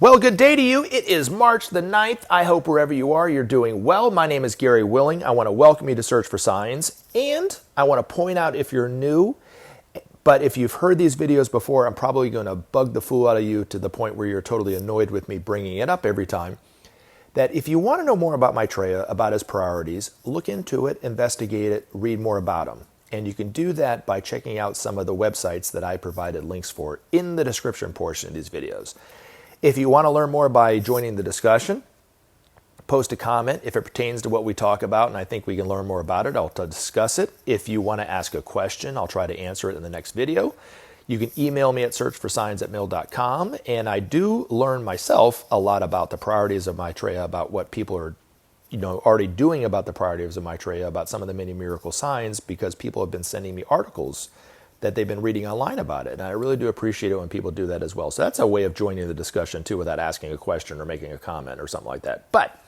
Well, good day to you. It is March the 9th. I hope wherever you are, you're doing well. My name is Gary Willing. I want to welcome you to Search for Signs. And I want to point out if you're new, but if you've heard these videos before, I'm probably going to bug the fool out of you to the point where you're totally annoyed with me bringing it up every time, that if you want to know more about Maitreya, about his priorities, look into it, investigate it, read more about him. And you can do that by checking out some of the websites that I provided links for in the description portion of these videos. If you want to learn more by joining the discussion, post a comment if it pertains to what we talk about, and I think we can learn more about it. I'll discuss it. If you want to ask a question, I'll try to answer it in the next video. You can email me at searchforsigns@mail.com, and I do learn myself a lot about the priorities of Maitreya, about what people are already doing about the priorities of Maitreya, about some of the many miracle signs, because people have been sending me articles that they've been reading online about it. And I really do appreciate it when people do that as well. So that's a way of joining the discussion too, without asking a question or making a comment or something like that. But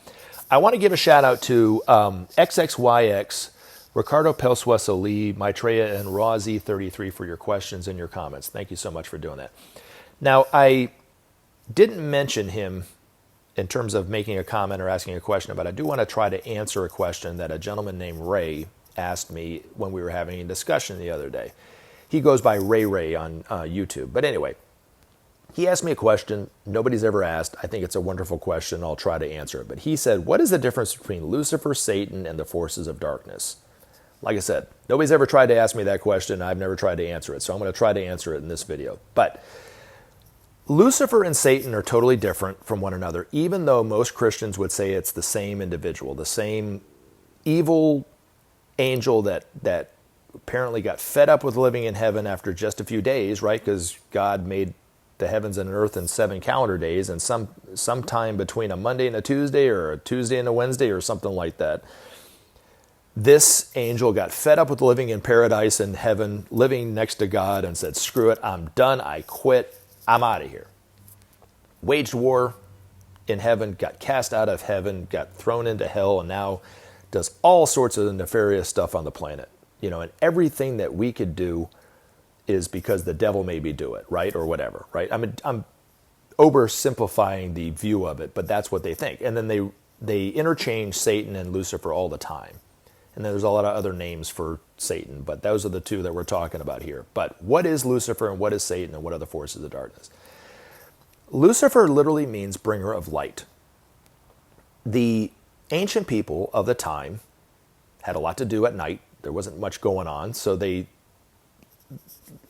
I want to give a shout out to XXYX, Ricardo Pelsuesoli, Maitreya, and Raw-Z33 for your questions and your comments. Thank you so much for doing that. Now, I didn't mention him in terms of making a comment or asking a question, but I do want to try to answer a question that a gentleman named Ray asked me when we were having a discussion the other day. He goes by Ray on YouTube. But anyway, he asked me a question nobody's ever asked. I think it's a wonderful question. I'll try to answer it. But he said, what is the difference between Lucifer, Satan, and the forces of darkness? Like I said, nobody's ever tried to ask me that question. I've never tried to answer it. So I'm going to try to answer it in this video. But Lucifer and Satan are totally different from one another, even though most Christians would say it's the same individual, the same evil angel that apparently got fed up with living in heaven after just a few days, right? Because God made the heavens and earth in 7 calendar days, and sometime between a Monday and a Tuesday, or a Tuesday and a Wednesday, or something like that, this angel got fed up with living in paradise in heaven, living next to God, and said, screw it, I'm done, I quit, I'm out of here. Waged war in heaven, got cast out of heaven, got thrown into hell, and now does all sorts of nefarious stuff on the planet. And everything that we could do is because the devil made me do it, right? Or whatever, right? I'm oversimplifying the view of it, but that's what they think. And then they interchange Satan and Lucifer all the time. And then there's a lot of other names for Satan, but those are the two that we're talking about here. But what is Lucifer and what is Satan and what are the forces of darkness? Lucifer literally means bringer of light. The ancient people of the time had a lot to do at night. There wasn't much going on, so they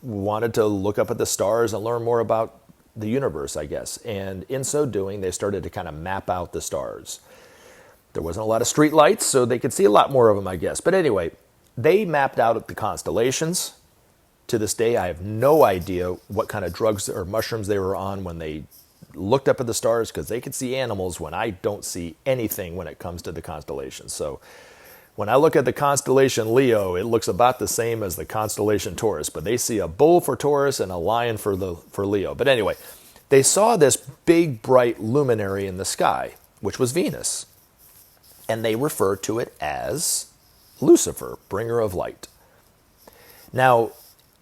wanted to look up at the stars and learn more about the universe, I guess. And in so doing, they started to kind of map out the stars. There wasn't a lot of street lights, so they could see a lot more of them, I guess. But anyway, they mapped out the constellations. To this day, I have no idea what kind of drugs or mushrooms they were on when they looked up at the stars, because they could see animals when I don't see anything when it comes to the constellations. So when I look at the constellation Leo, it looks about the same as the constellation Taurus, but they see a bull for Taurus and a lion for Leo. But anyway, they saw this big, bright luminary in the sky, which was Venus, and they referred to it as Lucifer, bringer of light. Now,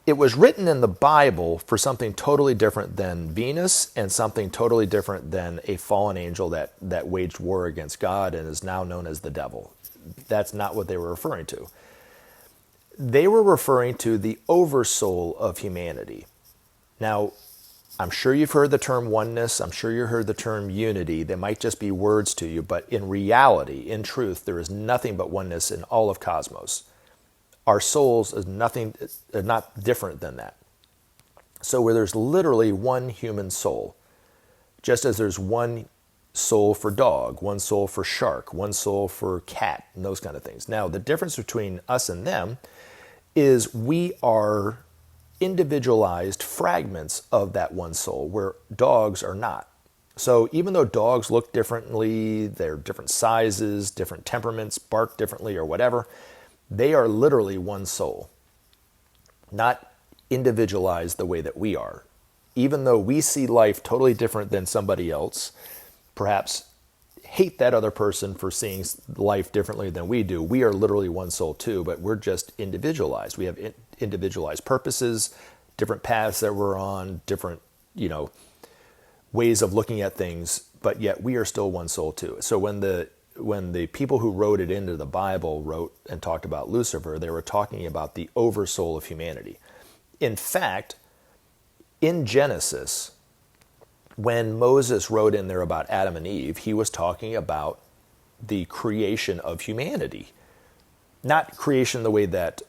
it was written in the Bible for something totally different than Venus, and something totally different than a fallen angel that waged war against God and is now known as the devil. That's not what they were referring to. They were referring to the oversoul of humanity. Now, I'm sure you've heard the term oneness. I'm sure you've heard the term unity. They might just be words to you, but in reality, in truth, there is nothing but oneness in all of cosmos. Our souls are not different than that. So where there's literally one human soul, just as there's one soul for dog, one soul for shark, one soul for cat, and those kind of things. Now, the difference between us and them is we are individualized fragments of that one soul, where dogs are not. So even though dogs look differently, they're different sizes, different temperaments, bark differently or whatever, they are literally one soul, not individualized the way that we are. Even though we see life totally different than somebody else, perhaps hate that other person for seeing life differently than we do. We are literally one soul too, but we're just individualized. We have individualized purposes, different paths that we're on, different, ways of looking at things, but yet we are still one soul too. So when the people who wrote it into the Bible wrote and talked about Lucifer, they were talking about the oversoul of humanity. In fact, in Genesis, when Moses wrote in there about Adam and Eve, he was talking about the creation of humanity. Not creation the way that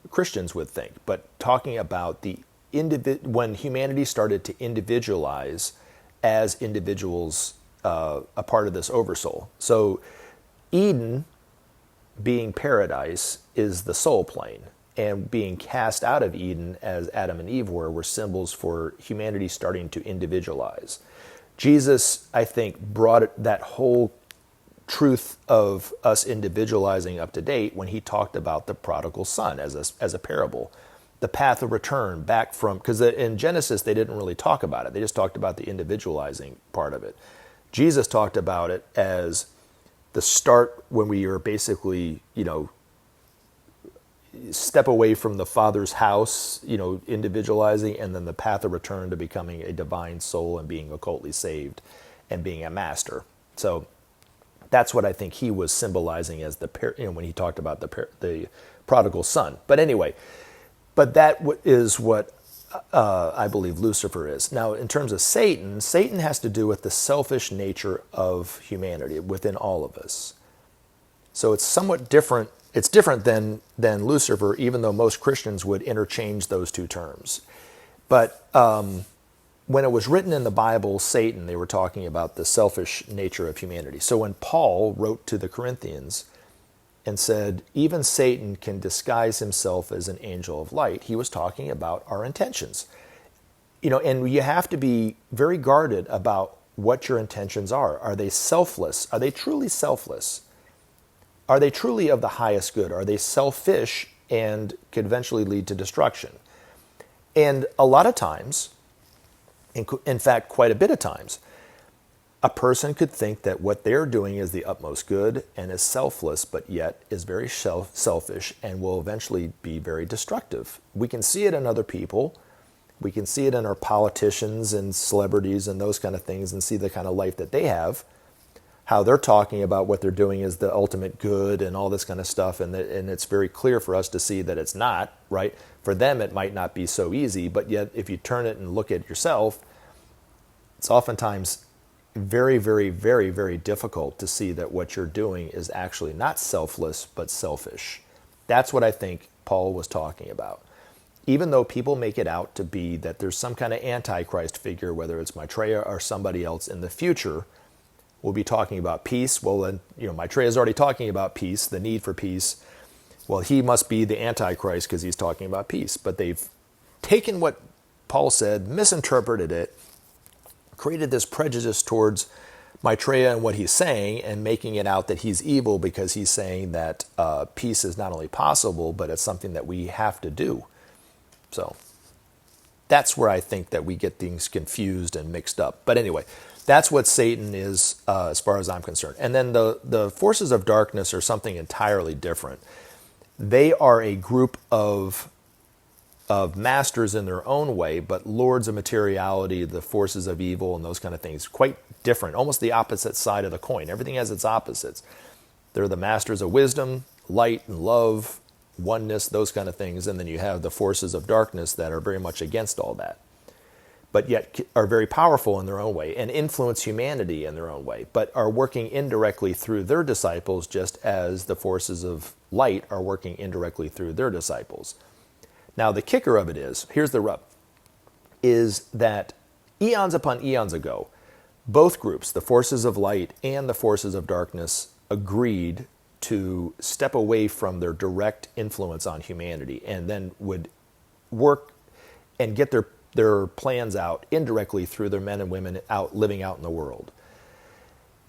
Christians would think, but talking about when humanity started to individualize as individuals, a part of this oversoul. So Eden, being paradise, is the soul plane, and being cast out of Eden, as Adam and Eve were symbols for humanity starting to individualize. Jesus, I think, brought that whole truth of us individualizing up to date when he talked about the prodigal son as a parable. The path of return back from, because in Genesis they didn't really talk about it. They just talked about the individualizing part of it. Jesus talked about it as the start when we are basically, step away from the Father's house, individualizing, and then the path of return to becoming a divine soul and being occultly saved and being a master. So that's what I think he was symbolizing as when he talked about the prodigal son. But anyway, that is what I believe Lucifer is. Now, in terms of Satan has to do with the selfish nature of humanity within all of us. So it's somewhat different. It's different than Lucifer, even though most Christians would interchange those two terms. But when it was written in the Bible, Satan, they were talking about the selfish nature of humanity. So when Paul wrote to the Corinthians and said, even Satan can disguise himself as an angel of light, he was talking about our intentions. And you have to be very guarded about what your intentions are. Are they selfless? Are they truly selfless? Are they truly of the highest good? Are they selfish and could eventually lead to destruction? And a lot of times, in fact, quite a bit of times, a person could think that what they're doing is the utmost good and is selfless, but yet is very selfish and will eventually be very destructive. We can see it in other people. We can see it in our politicians and celebrities and those kind of things, and see the kind of life that they have, how they're talking about what they're doing is the ultimate good and all this kind of stuff. And it's very clear for us to see that it's not, right? For them, it might not be so easy, but yet if you turn it and look at yourself, it's oftentimes very, very, very, very difficult to see that what you're doing is actually not selfless, but selfish. That's what I think Paul was talking about. Even though people make it out to be that there's some kind of antichrist figure, whether it's Maitreya or somebody else in the future, we'll be talking about peace. Well, then, Maitreya is already talking about peace, the need for peace. Well, he must be the antichrist because he's talking about peace. But they've taken what Paul said, misinterpreted it, created this prejudice towards Maitreya and what he's saying, and making it out that he's evil because he's saying that peace is not only possible, but it's something that we have to do. So that's where I think that we get things confused and mixed up. But anyway, that's what Satan is as far as I'm concerned. And then the forces of darkness are something entirely different. They are a group of masters in their own way, but lords of materiality, the forces of evil and those kind of things, quite different, almost the opposite side of the coin. Everything has its opposites. They're the masters of wisdom, light and love, oneness, those kind of things. And then you have the forces of darkness that are very much against all that, but yet are very powerful in their own way and influence humanity in their own way, but are working indirectly through their disciples, just as the forces of light are working indirectly through their disciples. Now, the kicker of it is, here's the rub, is that eons upon eons ago, both groups, the forces of light and the forces of darkness, agreed to step away from their direct influence on humanity, and then would work and get their plans out indirectly through their men and women living out in the world.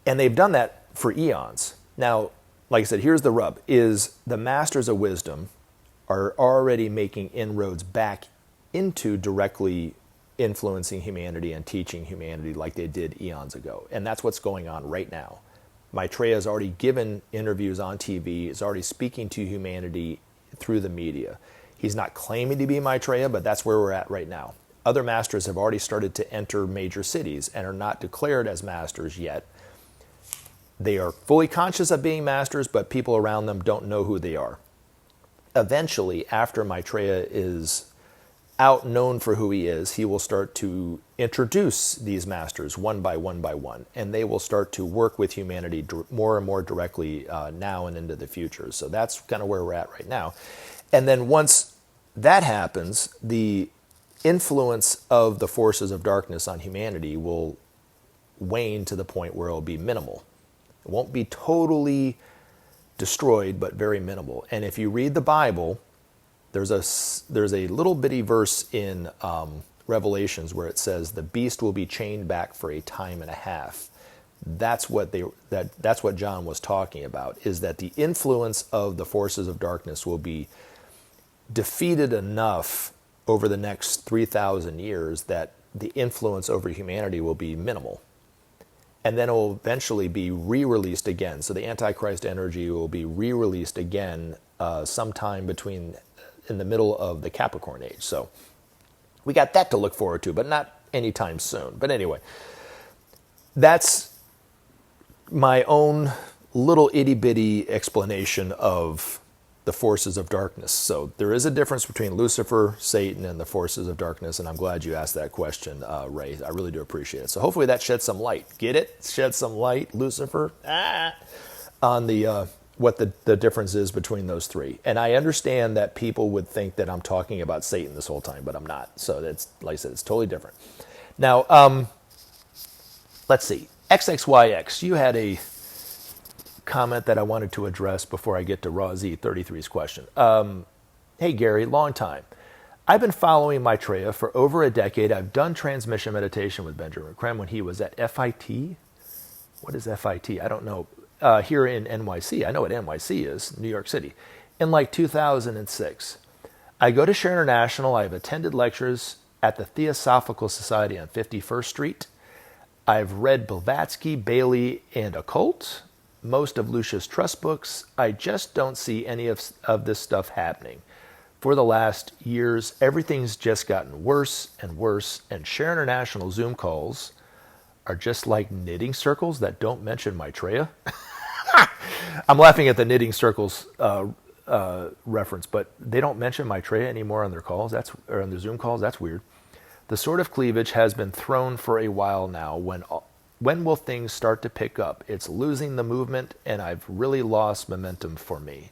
And they've done that for eons. Now, like I said, here's the rub, is the masters of wisdom are already making inroads back into directly influencing humanity and teaching humanity like they did eons ago. And that's what's going on right now. Maitreya has already given interviews on TV, is already speaking to humanity through the media. He's not claiming to be Maitreya, but that's where we're at right now. Other masters have already started to enter major cities and are not declared as masters yet. They are fully conscious of being masters, but people around them don't know who they are. Eventually, after Maitreya is out, known for who he is, he will start to introduce these masters one by one, and they will start to work with humanity more and more directly now and into the future. So that's kind of where we're at right now. And then once that happens, the influence of the forces of darkness on humanity will wane to the point where it will be minimal. It won't be totally destroyed, but very minimal. And if you read the Bible, there's a little bitty verse in Revelations where it says the beast will be chained back for a time and a half. That's what John was talking about, is that the influence of the forces of darkness will be defeated enough over the next 3,000 years that the influence over humanity will be minimal. And then it will eventually be re-released again. So the Antichrist energy will be re-released again sometime in the middle of the Capricorn age. So we got that to look forward to, but not anytime soon. But anyway, that's my own little itty-bitty explanation of the forces of darkness. So there is a difference between Lucifer, Satan, and the forces of darkness, and I'm glad you asked that question, Ray. I really do appreciate it. So hopefully that sheds some light. Get it? Shed some light, Lucifer, on the what the difference is between those three. And I understand that people would think that I'm talking about Satan this whole time, but I'm not. So that's, like I said, it's totally different. Now, let's see. XXYX, you had a comment that I wanted to address before I get to Raw Z33's question. Hey, Gary, long time. I've been following Maitreya for over a decade. I've done transmission meditation with Benjamin Creme when he was at FIT. What is FIT? I don't know. Here in NYC. I know what NYC is, New York City. In like 2006. I go to Share International. I've attended lectures at the Theosophical Society on 51st Street. I've read Blavatsky, Bailey, and Occult. Most of Lucia's trust books. I just don't see any of this stuff happening. For the last years, everything's just gotten worse and worse, and Share International Zoom calls are just like knitting circles that don't mention Maitreya. I'm laughing at the knitting circles reference, but they don't mention Maitreya anymore on their calls. Or on their Zoom calls. That's weird. The sort of cleavage has been thrown for a while now. When will things start to pick up? It's losing the movement, and I've really lost momentum for me.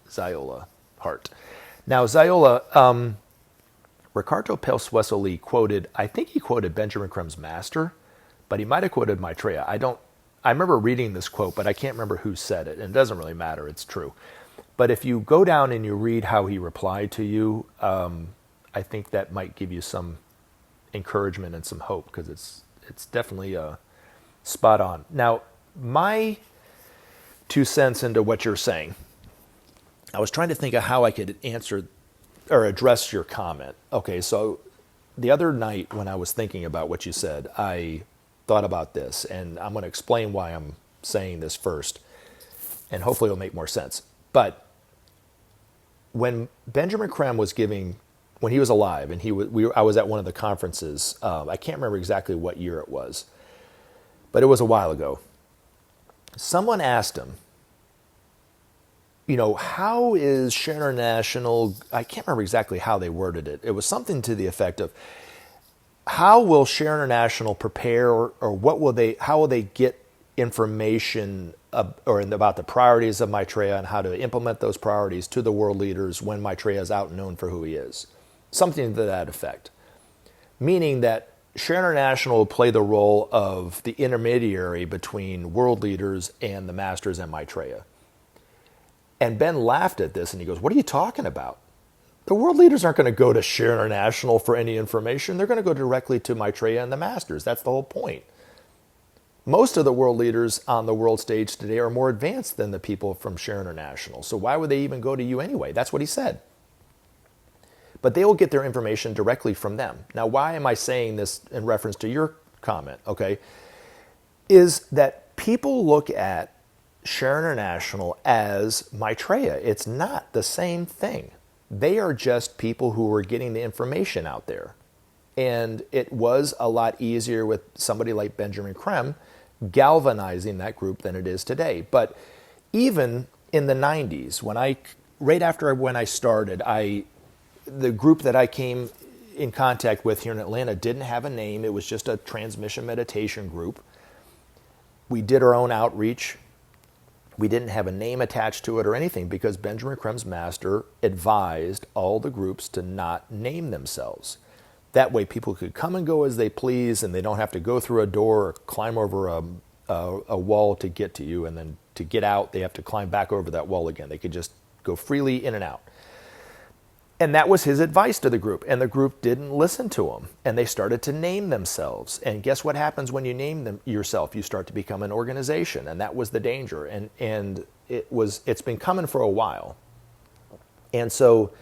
Ziola Hart. Now, Ziola, Ricardo Pelsuesoli quoted, I think he quoted Benjamin Creme's master, but he might have quoted Maitreya. I remember reading this quote, but I can't remember who said it, and it doesn't really matter. It's true. But if you go down and you read how he replied to you, I think that might give you some encouragement and some hope, because it's definitely spot on. Now, my 2 cents into what you're saying, I was trying to think of how I could answer or address your comment. Okay, so the other night when I was thinking about what you said, I thought about this, and I'm going to explain why I'm saying this first, and hopefully it'll make more sense. But when Benjamin Creme was giving, when he was alive, and I was at one of the conferences, I can't remember exactly what year it was, but it was a while ago. Someone asked him, how is Share International, I can't remember exactly how they worded it. It was something to the effect of, how will Share International prepare, or how will they get information about the priorities of Maitreya and how to implement those priorities to the world leaders when Maitreya is out and known for who he is? Something to that effect. Meaning that Share International will play the role of the intermediary between world leaders and the masters and Maitreya. And Ben laughed at this and he goes, what are you talking about? The world leaders aren't going to go to Share International for any information. They're going to go directly to Maitreya and the masters. That's the whole point. Most of the world leaders on the world stage today are more advanced than the people from Share International. So why would they even go to you anyway? That's what he said. But they will get their information directly from them. Now, why am I saying this in reference to your comment? Okay, is that people look at Share International as Maitreya. It's not the same thing. They are just people who are getting the information out there. And it was a lot easier with somebody like Benjamin Creme galvanizing that group than it is today. But even in the 90s, right after when I started, the group that I came in contact with here in Atlanta didn't have a name. It was just a transmission meditation group. We did our own outreach. We didn't have a name attached to it or anything because Benjamin Creme's master advised all the groups to not name themselves. That way people could come and go as they please, and they don't have to go through a door or climb over a wall to get to you, and then to get out, they have to climb back over that wall again. They could just go freely in and out. And that was his advice to the group, and the group didn't listen to him, and they started to name themselves. And guess what happens when you name yourself? You start to become an organization, and that was the danger. And it's been coming for a while. And so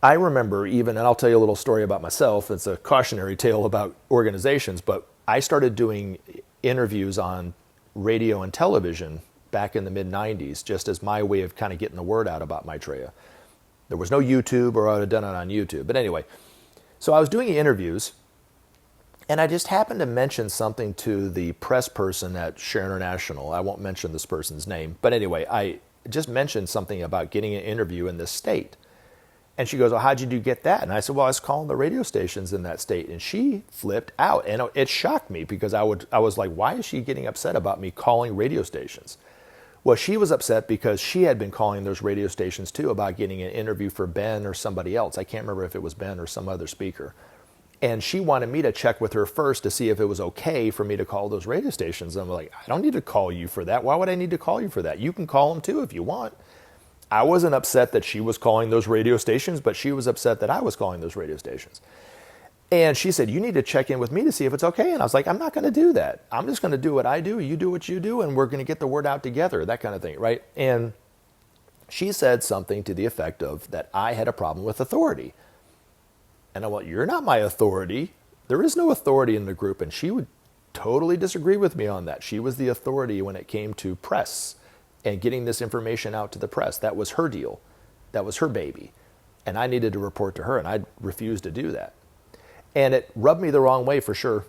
I remember even, and I'll tell you a little story about myself. It's a cautionary tale about organizations, but I started doing interviews on radio and television back in the mid-90s, just as my way of kind of getting the word out about Maitreya. There was no YouTube, or I would have done it on YouTube. But anyway, so I was doing interviews, and I just happened to mention something to the press person at Share International. I won't mention this person's name. But anyway, I just mentioned something about getting an interview in this state. And she goes, well, how'd you get that? And I said, well, I was calling the radio stations in that state. And she flipped out. And it shocked me because I was like, why is she getting upset about me calling radio stations? Well, she was upset because she had been calling those radio stations too about getting an interview for Ben or somebody else. I can't remember if it was Ben or some other speaker. And she wanted me to check with her first to see if it was okay for me to call those radio stations. And I'm like, I don't need to call you for that. Why would I need to call you for that? You can call them too if you want. I wasn't upset that she was calling those radio stations, but she was upset that I was calling those radio stations. And she said, you need to check in with me to see if it's okay. And I was like, I'm not going to do that. I'm just going to do what I do. You do what you do, and we're going to get the word out together, that kind of thing, right? And she said something to the effect of that I had a problem with authority. And I went, you're not my authority. There is no authority in the group. And she would totally disagree with me on that. She was the authority when it came to press and getting this information out to the press. That was her deal. That was her baby. And I needed to report to her, and I refused to do that. And it rubbed me the wrong way for sure.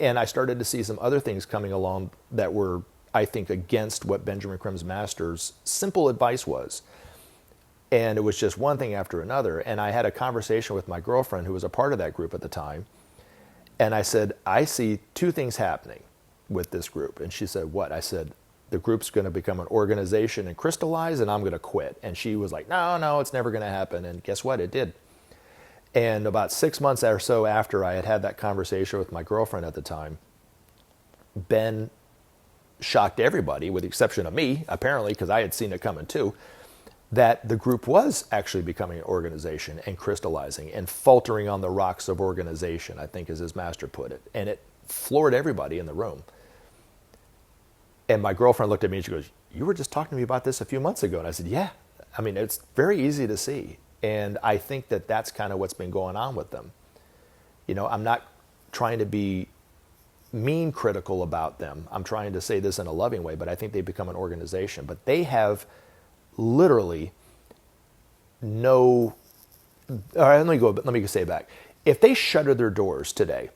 And I started to see some other things coming along that were, I think, against what Benjamin Creme's master's simple advice was. And it was just one thing after another. And I had a conversation with my girlfriend who was a part of that group at the time. And I said, I see two things happening with this group. And she said, what? I said, the group's going to become an organization and crystallize, and I'm going to quit. And she was like, no, it's never going to happen. And guess what? It did. And about 6 months or so after I had that conversation with my girlfriend at the time, Ben shocked everybody, with the exception of me, apparently, because I had seen it coming too, that the group was actually becoming an organization and crystallizing and faltering on the rocks of organization, I think as his master put it. And it floored everybody in the room. And my girlfriend looked at me and she goes, you were just talking to me about this a few months ago. And I said, yeah. I mean, it's very easy to see. And I think that that's kind of what's been going on with them. You know, I'm not trying to be mean critical about them. I'm trying to say this in a loving way, but I think they've become an organization. But they have literally no, all right, let me say it back. If they shuttered their doors today,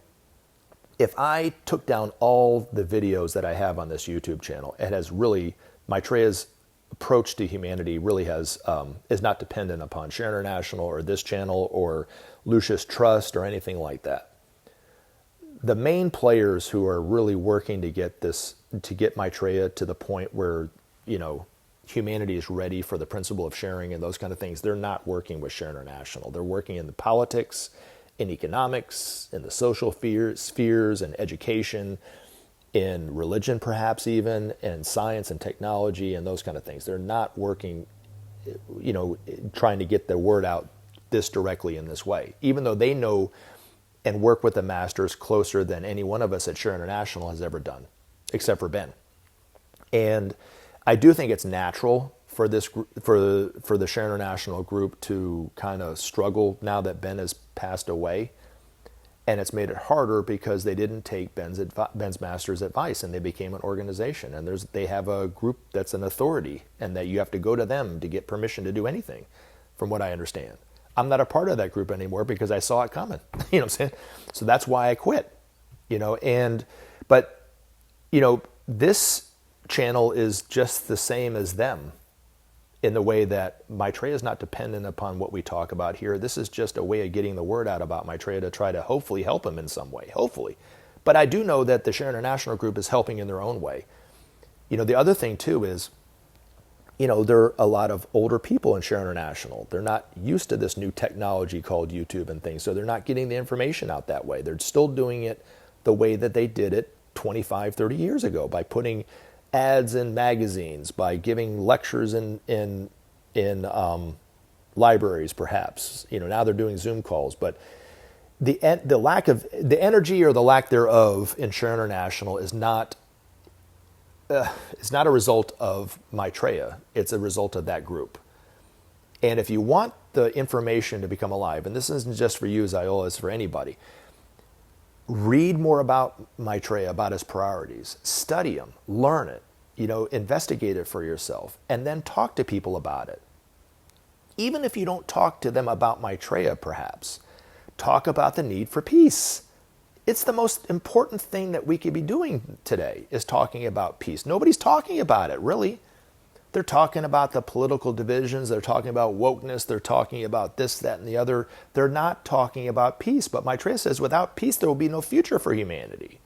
if I took down all the videos that I have on this YouTube channel, it has really, Maitreya's approach to humanity really has is not dependent upon Share International or this channel or Lucius Trust or anything like that. The main players who are really working to get Maitreya to the point where, you know, humanity is ready for the principle of sharing and those kind of things, they're not working with Share International. They're working in the politics, in economics, in the social spheres, and education, in religion perhaps even, and science and technology and those kind of things. They're not working, you know, trying to get the word out this directly in this way, even though they know and work with the masters closer than any one of us at Share International has ever done, except for Ben. And I do think it's natural for this for the Share International group to kind of struggle now that Ben has passed away. And it's made it harder because they didn't take Ben's master's advice, and they became an organization. And they have a group that's an authority, and that you have to go to them to get permission to do anything, from what I understand. I'm not a part of that group anymore because I saw it coming. You know what I'm saying? So that's why I quit. But this channel is just the same as them in the way that Maitreya is not dependent upon what we talk about here. This is just a way of getting the word out about Maitreya to try to hopefully help him in some way, hopefully. But I do know that the Share International group is helping in their own way. The other thing too is, there are a lot of older people in Share International. They're not used to this new technology called YouTube and things, so they're not getting the information out that way. They're still doing it the way that they did it 25, 30 years ago, by putting ads in magazines, by giving lectures in libraries, perhaps. Now they're doing Zoom calls, but the lack of the energy or the lack thereof in Share International is not a result of Maitreya. It's a result of that group. And if you want the information to become alive, and this isn't just for you, Ziola, it's for anybody, read more about Maitreya, about his priorities. Study him, learn it, investigate it for yourself, and then talk to people about it. Even if you don't talk to them about Maitreya, perhaps, talk about the need for peace. It's the most important thing that we could be doing today, is talking about peace. Nobody's talking about it, really. They're talking about the political divisions. They're talking about wokeness. They're talking about this, that, and the other. They're not talking about peace. But Maitreya says, without peace, there will be no future for humanity.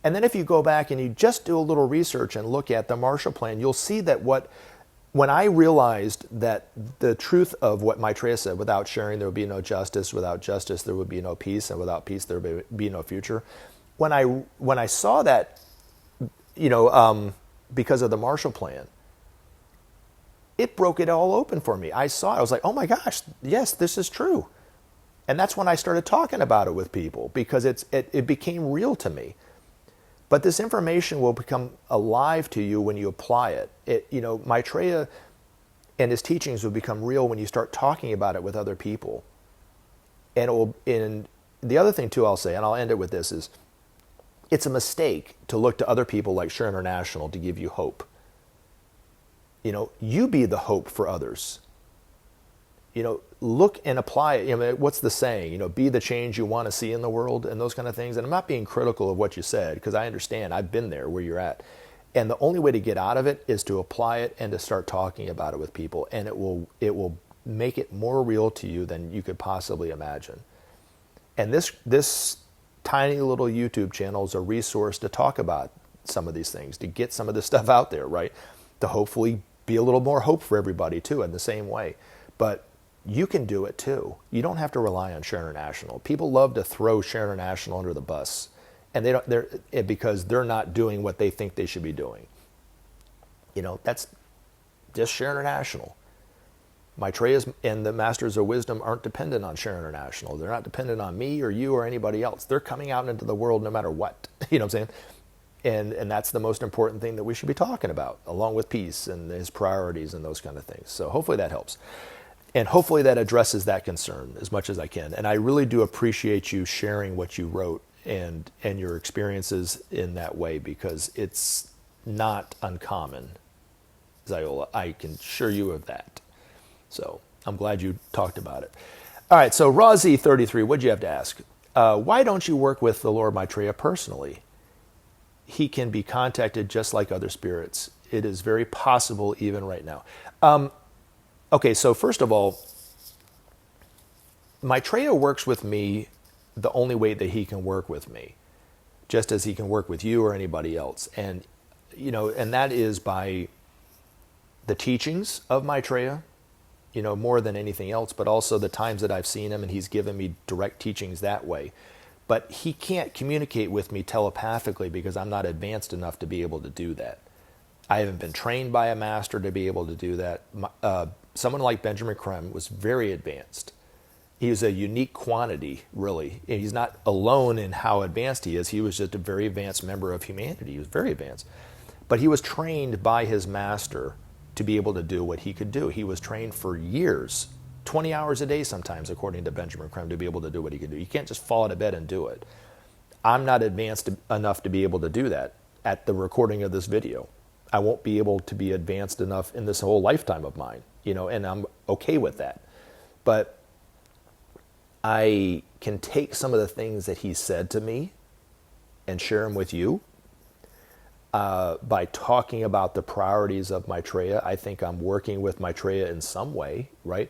And then if you go back and you just do a little research and look at the Marshall Plan, you'll see that when I realized that the truth of what Maitreya said, without sharing there would be no justice, without justice there would be no peace, and without peace there would be no future. When I saw that, because of the Marshall Plan, it broke it all open for me. I saw it. I was like, oh my gosh, yes, this is true. And that's when I started talking about it with people, because it became real to me. But this information will become alive to you when you apply it. Maitreya and his teachings will become real when you start talking about it with other people. And the other thing too I'll say, and I'll end it with this, is it's a mistake to look to other people like Share International to give you hope. You be the hope for others. Look and apply it. What's the saying? Be the change you want to see in the world, and those kind of things. And I'm not being critical of what you said, because I understand. I've been there where you're at. And the only way to get out of it is to apply it and to start talking about it with people. And it will make it more real to you than you could possibly imagine. And this tiny little YouTube channel is a resource to talk about some of these things, to get some of this stuff out there, right? To hopefully be a little more hope for everybody too in the same way. But you can do it too. You don't have to rely on Share International. People love to throw Share International under the bus, and because they're not doing what they think they should be doing. That's just Share International. Maitreya and the Masters of Wisdom aren't dependent on Share International. They're not dependent on me or you or anybody else. They're coming out into the world no matter what. You know what I'm saying? And that's the most important thing that we should be talking about, along with peace and his priorities and those kind of things. So hopefully that helps. And hopefully that addresses that concern as much as I can. And I really do appreciate you sharing what you wrote and your experiences in that way, because it's not uncommon, Ziola. I can assure you of that. So I'm glad you talked about it. All right, so Razi33, what'd you have to ask? Why don't you work with the Lord Maitreya personally? He can be contacted just like other spirits. It is very possible even right now. Okay, so first of all, Maitreya works with me the only way that he can work with me, just as he can work with you or anybody else. And, and that is by the teachings of Maitreya, more than anything else, but also the times that I've seen him and he's given me direct teachings that way. But he can't communicate with me telepathically because I'm not advanced enough to be able to do that. I haven't been trained by a master to be able to do that. Someone like Benjamin Creme was very advanced. He was a unique quantity, really. And he's not alone in how advanced he is. He was just a very advanced member of humanity. He was very advanced. But he was trained by his master to be able to do what he could do. He was trained for years, 20 hours a day sometimes, according to Benjamin Creme, to be able to do what he could do. You can't just fall out of bed and do it. I'm not advanced enough to be able to do that at the recording of this video. I won't be able to be advanced enough in this whole lifetime of mine, and I'm okay with that. But I can take some of the things that he said to me and share them with you. By talking about the priorities of Maitreya, I think I'm working with Maitreya in some way, right?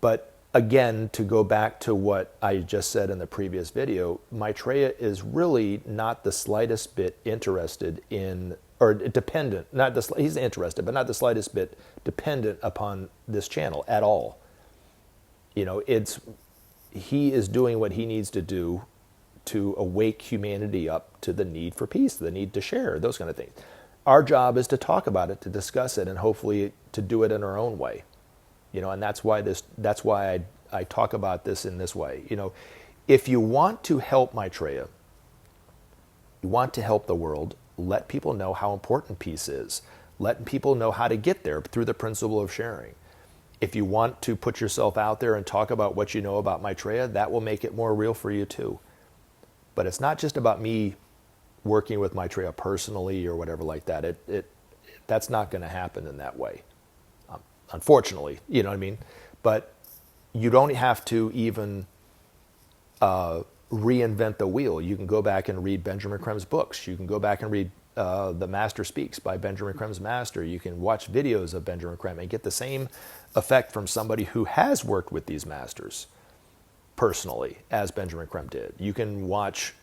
But again, to go back to what I just said in the previous video, Maitreya is really not the slightest bit interested in, or dependent, he's interested, but not the slightest bit dependent upon this channel at all. You know, he is doing what he needs to do to awake humanity up to the need for peace, the need to share, those kind of things. Our job is to talk about it, to discuss it, and hopefully to do it in our own way. You know, and that's why I talk about this in this way. You know, if you want to help Maitreya, you want to help the world, let people know how important peace is. Let people know how to get there through the principle of sharing. If you want to put yourself out there and talk about what you know about Maitreya, that will make it more real for you too. But it's not just about me working with Maitreya personally or whatever like that. That's not going to happen in that way, unfortunately. You know what I mean? But you don't have to even reinvent the wheel. You can go back and read Benjamin Creme's books. You can go back and read The Master Speaks by Benjamin Creme's master. You can watch videos of Benjamin Creme and get the same effect from somebody who has worked with these masters personally, as Benjamin Creme did. You can watch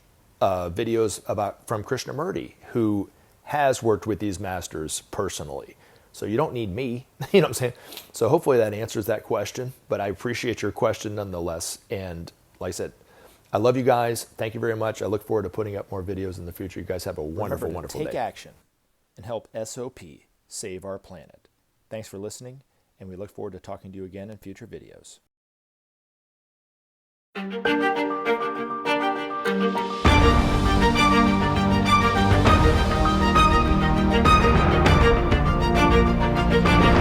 videos from Krishnamurti, who has worked with these masters personally. So you don't need me, you know what I'm saying? So hopefully that answers that question, but I appreciate your question nonetheless. And like I said, I love you guys. Thank you very much. I look forward to putting up more videos in the future. You guys have a wonderful, wonderful day. Take action and help SOP save our planet. Thanks for listening, and we look forward to talking to you again in future videos. Thank you.